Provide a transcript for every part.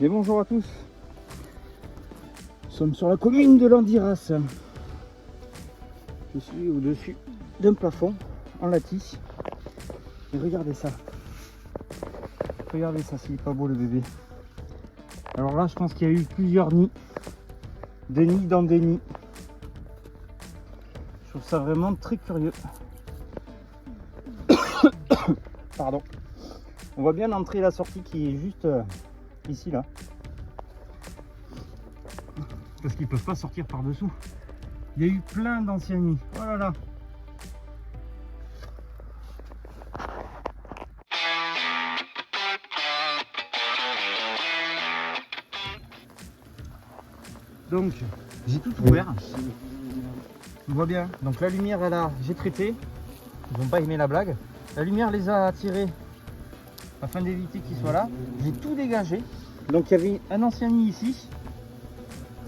Et bonjour à tous. Nous sommes sur la commune de Landiras. Je suis au-dessus d'un plafond en lattice. Et regardez ça. Regardez ça, s'il est pas beau le bébé. Alors là, je pense qu'il y a eu plusieurs nids. Des nids dans des nids. Je trouve ça vraiment très curieux. Pardon. On voit bien l'entrée et la sortie qui est juste ici là. Parce qu'ils peuvent pas sortir par dessous. Il y a eu plein d'anciens nids. Oh là là. Donc j'ai tout ouvert. On voit bien. Donc la lumière elle a, j'ai traité. Ils n'ont pas aimé la blague. La lumière les a attirés afin d'éviter qu'ils soient là. J'ai tout dégagé. Donc il y avait un ancien nid ici.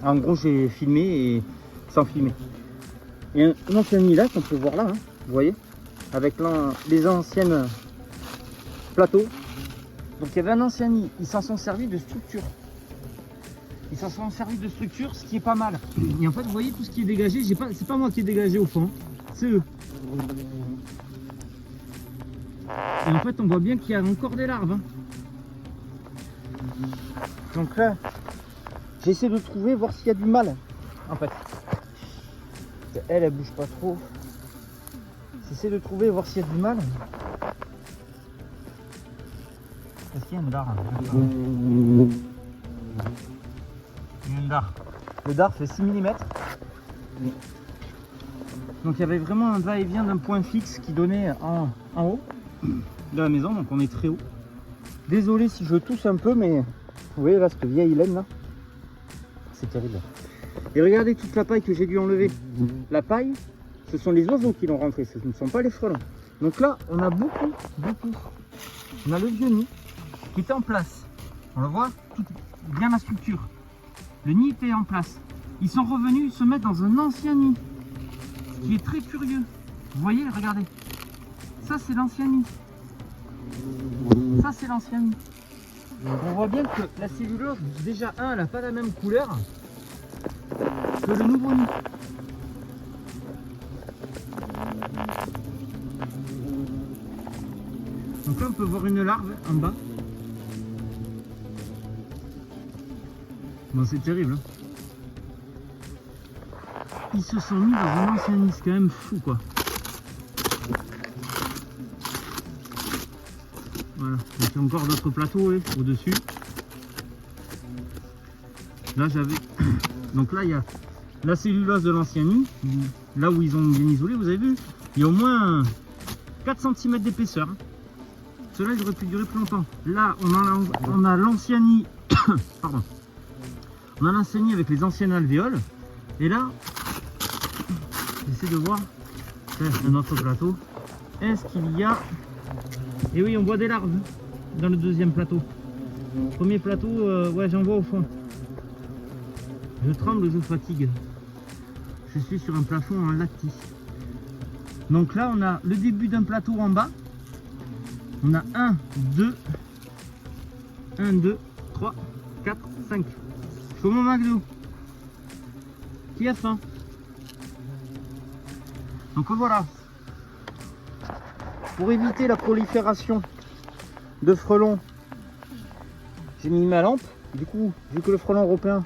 En gros j'ai filmé et sans filmer. Et un ancien nid là qu'on peut voir là, hein, vous voyez, avec les anciennes plateaux. Donc il y avait un ancien nid, ils s'en sont servis de structure. Ils s'en sont servis de structure, ce qui est pas mal. Et en fait vous voyez tout ce qui est dégagé, c'est pas moi qui ai dégagé au fond, c'est eux. Et en fait on voit bien qu'il y a encore des larves. Hein. Donc là, j'essaie de trouver, voir s'il y a du mal. En fait. Elle bouge pas trop. J'essaie de trouver, voir s'il y a du mal. Est-ce qu'il y a une dard? Il y a une dard. Le dard fait 6 mm. Donc il y avait vraiment un va-et-vient d'un point fixe qui donnait en haut de la maison. Donc on est très haut. Désolé si je tousse un peu, mais vous voyez là cette vieille laine là. C'est terrible. Et regardez toute la paille que j'ai dû enlever. La paille, ce sont les oiseaux qui l'ont rentrée, ce ne sont pas les frelons. Donc là, on a beaucoup. On a le vieux nid qui était en place. On le voit, tout, bien la structure. Le nid était en place. Ils sont revenus se mettre dans un ancien nid, ce qui est très curieux. Vous voyez, regardez. Ça, c'est l'ancien nid. Ça, c'est l'ancien nid. On voit bien que la cellulose, déjà, elle n'a pas la même couleur que le nouveau nid. Donc là on peut voir une larve en bas. Bon c'est terrible. Hein. Ils se sont mis dans un ancien nid, c'est quand même fou quoi. Voilà, il y a encore d'autres plateaux au-dessus. Là j'avais... Donc là il y a la cellulose de l'ancien nid, là où ils ont bien isolé, vous avez vu, il y a au moins 4 cm d'épaisseur. Cela il aurait pu durer plus longtemps. Là on a l'ancien nid, pardon, on a l'ancien nid avec les anciennes alvéoles. Et là, j'essaie de voir, c'est un autre plateau. Est-ce qu'il y a, et oui on voit des larves dans le deuxième plateau. Premier plateau, ouais j'en vois au fond. Je tremble, je fatigue. Je suis sur un plafond en lattice. Donc là, on a le début d'un plateau en bas. On a 1, 2, 3, 4, 5. Comme au McDo. Qui a faim? Donc voilà. Pour éviter la prolifération de frelons, j'ai mis ma lampe. Du coup, vu que le frelon européen,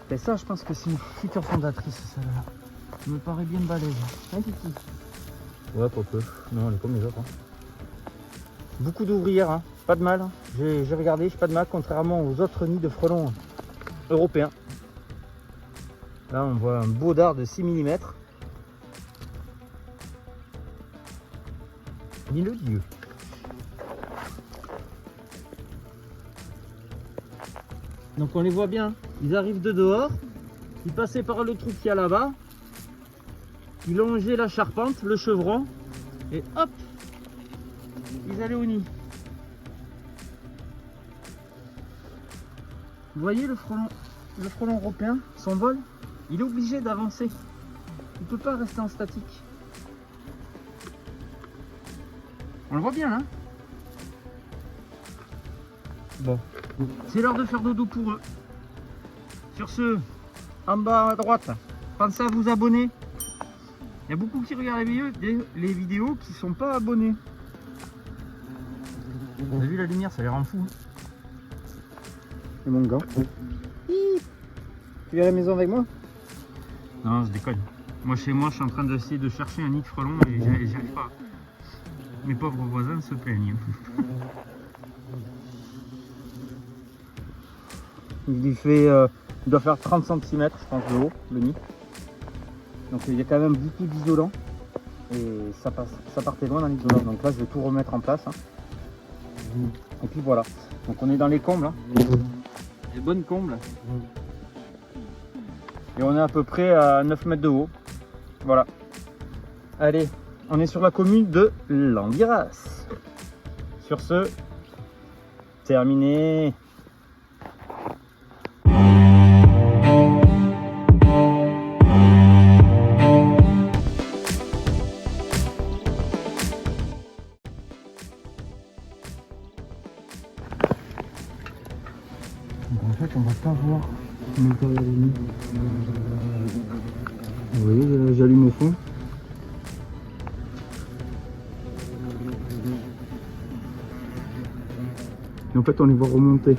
ben ça, je pense que c'est une future fondatrice, celle-là. Elle me paraît bien balèze. Un petit. Ouais, pas peu. Non, elle est comme les autres. Hein. Beaucoup d'ouvrières, hein. Pas de mal. J'ai regardé, j'ai pas de mal, contrairement aux autres nids de frelons européens. Là, on voit un beau dard de 6 mm. Mille dieu. Donc on les voit bien. Ils arrivent de dehors. Ils passaient par le trou qu'il y a là-bas. Ils longeaient la charpente, le chevron, et hop, ils allaient au nid. Vous voyez le frelon européen, son vol, il est obligé d'avancer. Il ne peut pas rester en statique. On le voit bien là. Bon. C'est l'heure de faire dodo pour eux. Sur ce, en bas à droite, pensez à vous abonner. Il y a beaucoup qui regardent les vidéos qui sont pas abonnés. Vous avez vu la lumière, ça les rend fous. Et mon gant. Tu viens à la maison avec moi? Non, je déconne. Moi chez moi, je suis en train d'essayer de chercher un nid de frelon et j'y arrive pas. Mes pauvres voisins se plaignent. Il doit faire 30 cm, je pense, de haut, le nid. Donc il y a quand même beaucoup d'isolant. Et ça partait loin dans l'isolant. Donc là, je vais tout remettre en place. Hein. Et puis voilà. Donc on est dans les combles. Hein. Les bonnes combles. Et on est à peu près à 9 mètres de haut. Voilà. Allez, on est sur la commune de Landiras. Sur ce, terminé. Donc en fait, on va pas voir combien de temps il y a les nids. Vous voyez, j'allume au fond. Et en fait, on les voit remonter.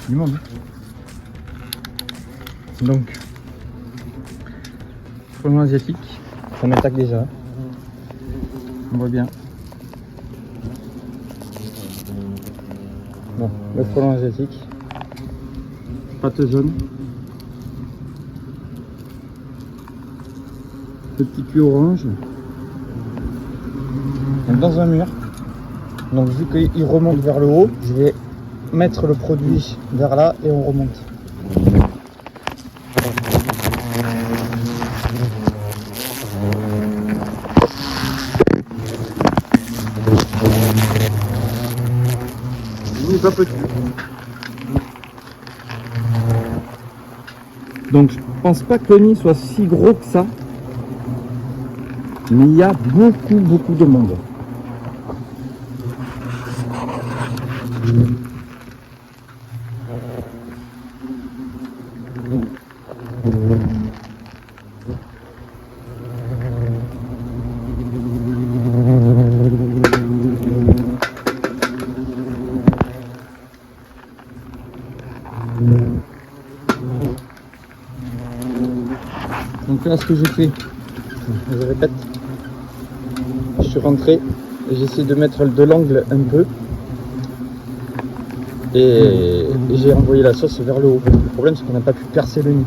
Du monde. Donc, frelon asiatique, ça m'attaque déjà. On voit bien. Bon, le frelon asiatique, patte jaune, le petit cul orange, dans un mur. Donc vu qu'il remonte vers le haut, je vais mettre le produit vers là et on remonte. Il n'est pas petit. Donc je pense pas que le nid soit si gros que ça, mais il y a beaucoup de monde. Donc là, ce que je fais, je répète, je suis rentré et j'essaie de mettre de l'angle un peu et j'ai envoyé la sauce vers le haut. Le problème, c'est qu'on n'a pas pu percer le nid.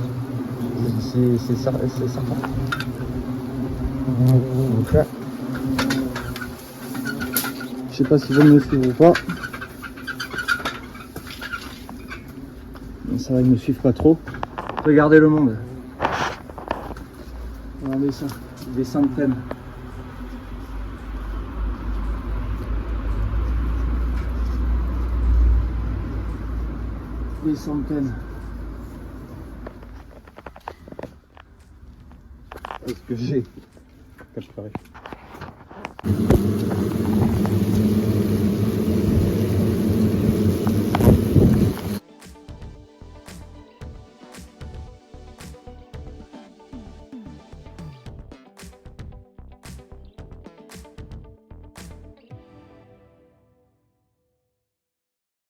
C'est certain. Donc là, je sais pas si vous me suivez ou pas. Ça va, ils me suivent pas trop. Regardez le monde. Regardez ça, des centaines. Des centaines. Est-ce que j'ai capturé?